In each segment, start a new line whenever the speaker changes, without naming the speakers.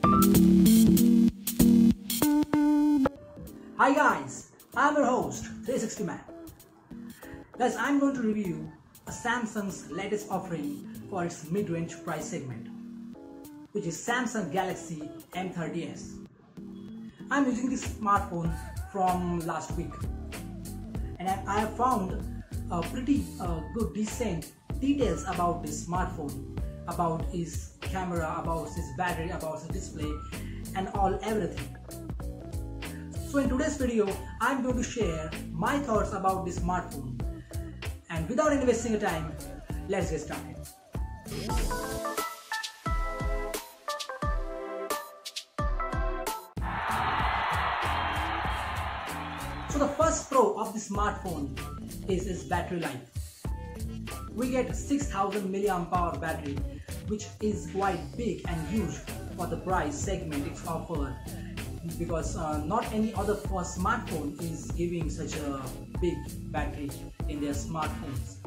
Hi guys, I'm your host 360 Man. Guys, I'm going to review a Samsung's latest offering for its mid-range price segment, which is Samsung Galaxy M30s. I'm using this smartphone from last week, and I have found pretty good decent details about this smartphone, about its camera, about its battery, about its display, and everything. So in today's video, I'm going to share my thoughts about this smartphone, and without any wasting of time, let's get started. So the first pro of this smartphone is its battery life. We get 6000 mAh battery, which is quite big and huge for the price segment it's offered, because not any other smartphone is giving such a big battery in their smartphones.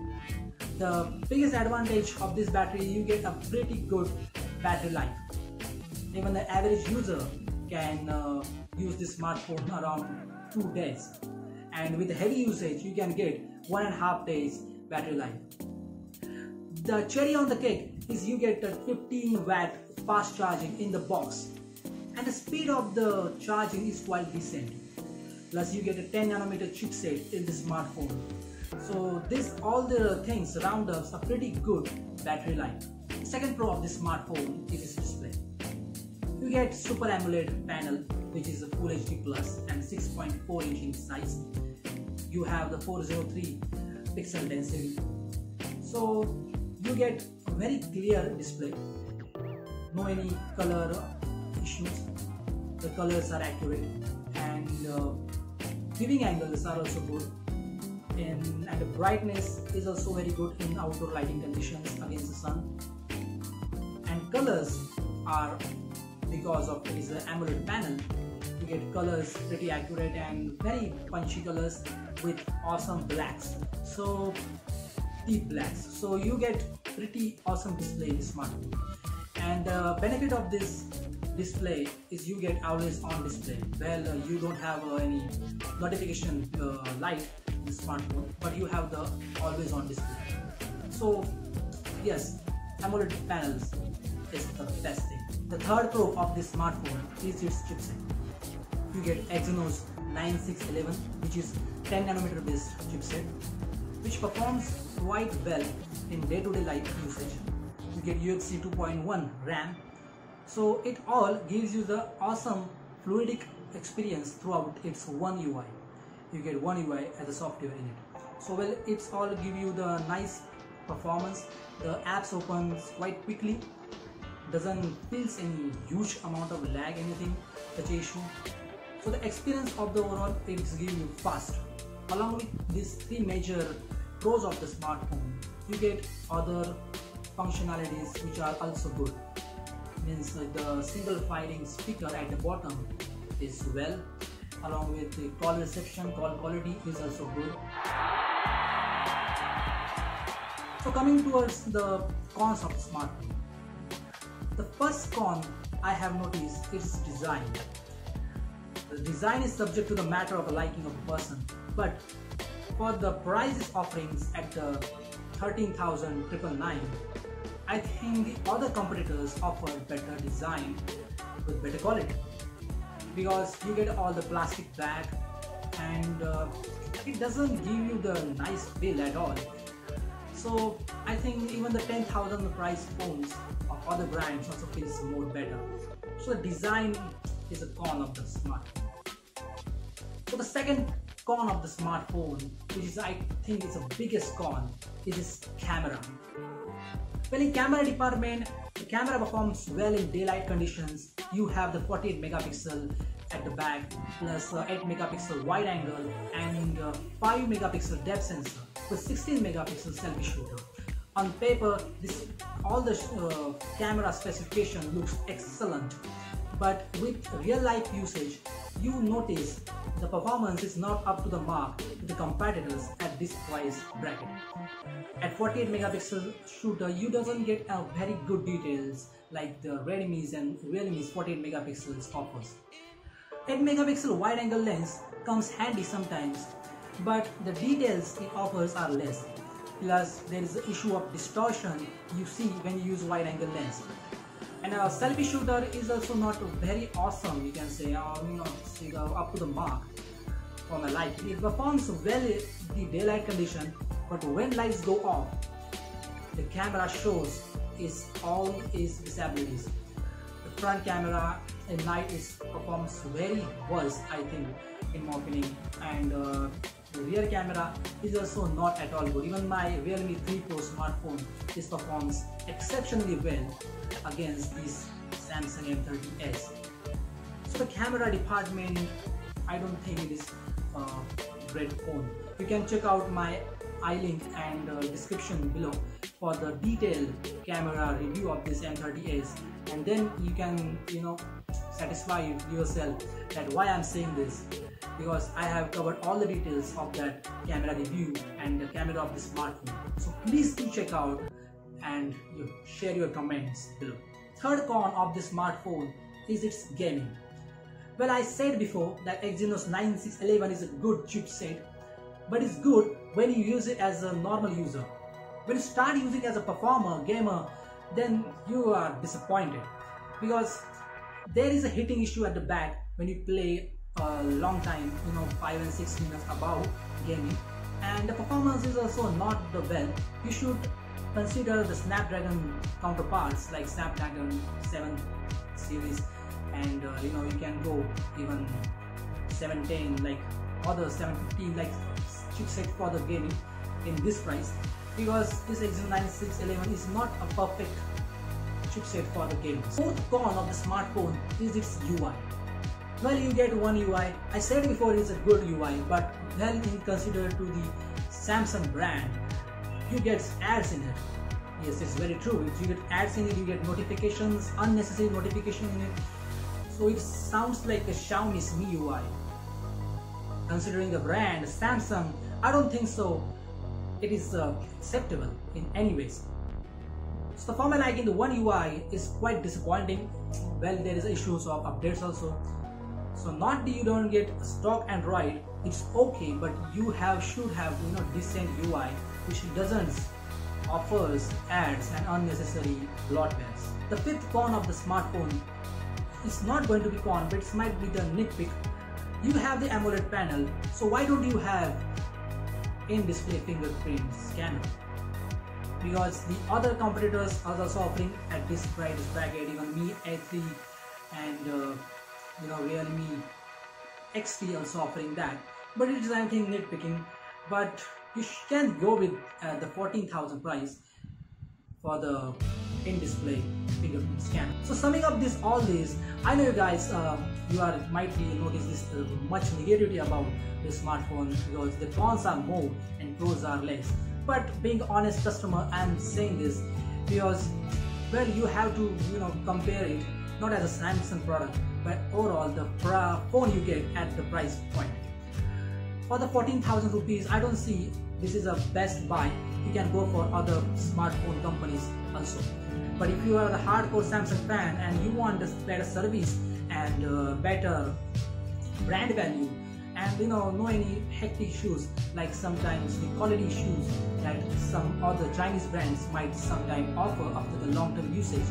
The biggest advantage of this battery, you get a pretty good battery life. Even the average user can use this smartphone around 2 days, and with heavy usage you can get 1.5 days battery life. The cherry on the cake is you get a 15-watt fast charging in the box, and the speed of the charging is quite decent. Plus you get a 10nm chipset in the smartphone. So all the things around us are pretty good battery life. The second pro of this smartphone is its display. You get Super AMOLED panel, which is a Full HD Plus and 6.4 inch in size. You have the 403 pixel density. So you get a very clear display. No any color issues. The colors are accurate, and viewing angles are also good, and the brightness is also very good in outdoor lighting conditions against the sun. And colors are, because of it is an AMOLED panel, you get colors pretty accurate and very punchy colors with awesome blacks, so deep blacks. So you get pretty awesome display in this smartphone. And the benefit of this display is you get always on display. Well, you don't have any notification light in the smartphone, but you have the always on display. So yes, AMOLED panels is the best thing. The third pro of this smartphone is its chipset. You get Exynos 9611, which is 10nm based chipset, which performs quite well in day-to-day life usage. You get UFC 2.1 RAM, so it all gives you the awesome fluidic experience throughout its One UI. You get One UI as a software in it. So well, it's all give you the nice performance. The apps opens quite quickly, doesn't feel any huge amount of lag, anything such issue. So the experience of the overall, it's giving you fast. Along with these three major pros of the smartphone, you get other functionalities which are also good. Means the single firing speaker at the bottom is well, along with the call reception, call quality is also good. So coming towards the cons of the smartphone, the first con I have noticed is design. The design is subject to the matter of a liking of a person, but for the prices offerings at the 13,999, I think the other competitors offer better design with better quality, because you get all the plastic back, and it doesn't give you the nice feel at all. So I think even the 10,000 price phones of other brands also feels more better. So the design is a con of the smartphone. So the second con of the smartphone, which is I think is the biggest con, is its camera. Well, in camera department, the camera performs well in daylight conditions. You have the 48 megapixel at the back, plus 8 megapixel wide angle and 5 megapixel depth sensor with 16 megapixel selfie shooter. On paper, all the camera specification looks excellent, but with real life usage, you notice the performance is not up to the mark with the competitors at at this price bracket. At 48 megapixel shooter, you doesn't get a very good details like the Redmi's and Realme's 48 megapixels offers. 8 megapixel wide angle lens comes handy sometimes, but the details it offers are less. Plus there is the issue of distortion you see when you use wide angle lens. And a selfie shooter is also not very awesome, you can say, or up to the mark for my liking. It performs well in the daylight condition, but when lights go off, the camera shows all its disabilities. The front camera at night performs very worse, I think, in my opinion, and the rear camera is also not at all good. Even my Realme 3 Pro smartphone performs exceptionally well against this Samsung M30s. So the camera department, I don't think it is a great phone. You can check out my link and description below for the detailed camera review of this M30s, and then you can satisfy yourself that why I'm saying this, because I have covered all the details of that camera review and the camera of the smartphone. So please do check out and share your comments below. Third con of this smartphone is its gaming. Well, I said before that Exynos 9611 is a good chipset, but it's good when you use it as a normal user. When you start using it as a performer, gamer, then you are disappointed, because there is a hitting issue at the back when you play a long time, 5 and 6 minutes above gaming, and the performance is also not the well. You should consider the Snapdragon counterparts like Snapdragon 7 series, and you can go even 710 like other 715 like chipset for the gaming in this price, because this Exynos 9611 is not a perfect chipset for the gaming. Fourth con of the smartphone is its UI. Well, you get one UI. I said before it is a good UI, but when in consider to the Samsung brand, you get ads in it. Yes, it's very true. If you get ads in it, you get notifications, unnecessary notification in it. So it sounds like a Xiaomi's MIUI. Considering the brand Samsung, I don't think so it is acceptable in any ways. So for my liking, the One UI is quite disappointing. Well, there is issues of updates also. So not that you don't get stock Android, it's okay, but you should have decent UI which doesn't offers ads and unnecessary bloatwares. The fifth con of the smartphone is not going to be con, but it might be the nitpick. You have the AMOLED panel, so why don't you have in-display fingerprint scanner? Because the other competitors are also offering at this price bracket, even Mi A3 and Realme XT also offering that. But it is, I think, nitpicking. But you can go with the 14,000 price for the in-display fingerprint scanner. So summing up all this, I know you guys might be notice this much negativity about this smartphone, because the cons are more and pros are less. But being honest customer, I'm saying this because, well, you have to compare it not as a Samsung product, but overall the phone you get at the price point. For the 14,000 rupees, I don't see this is a best buy. You can go for other smartphone companies also. But if you are the hardcore Samsung fan and you want this better service and better brand value, and no any hectic issues like sometimes the quality issues that some other Chinese brands might sometimes offer after the long-term usage,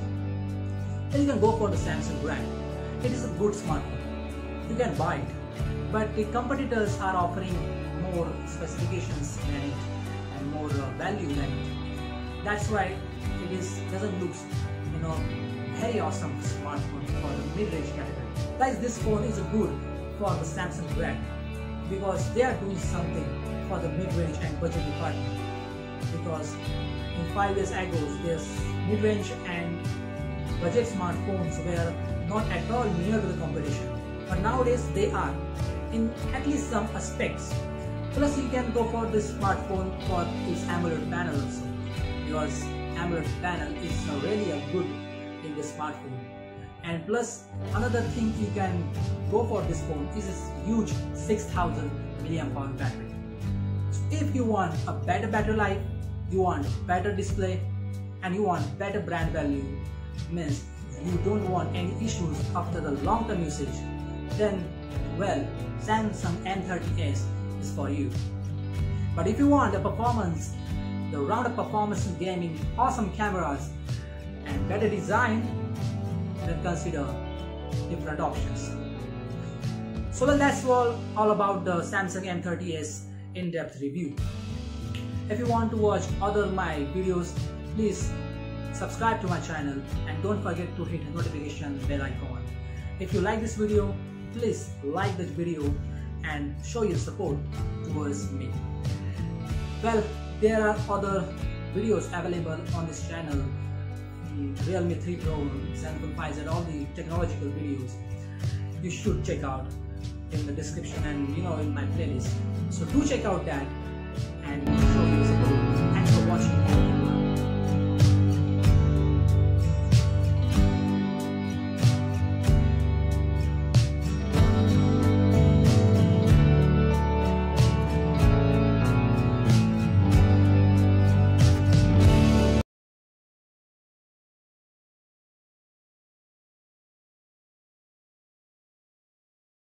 then you can go for the Samsung brand. It is a good smartphone. You can buy it, but the competitors are offering more specifications than it and more value than it. That's why it doesn't look very awesome smartphone for the mid-range category. Guys, this phone is good for the Samsung brand because they are doing something for the mid-range and budget department. Because in 5 years ago, there's mid-range and budget smartphones were not at all near to the competition, but nowadays they are in at least some aspects. Plus you can go for this smartphone for its AMOLED panel also, because AMOLED panel is really a good in this smartphone. And plus another thing you can go for this phone is this huge 6000 mAh battery. So if you want a better battery life, you want better display, and you want better brand value, means you don't want any issues after the long-term usage, then well, Samsung M30s is for you. But if you want the performance, the round-up performance in gaming, awesome cameras, and better design, then consider different options. So well, that's all about the Samsung M30s in-depth review. If you want to watch other my videos, please subscribe to my channel and don't forget to hit the notification bell icon. If you like this video, please like this video and show your support towards me. Well, there are other videos available on this channel, Realme 3 Pro, Samsung 5Z, all the technological videos you should check out in the description and in my playlist. So do check out that, and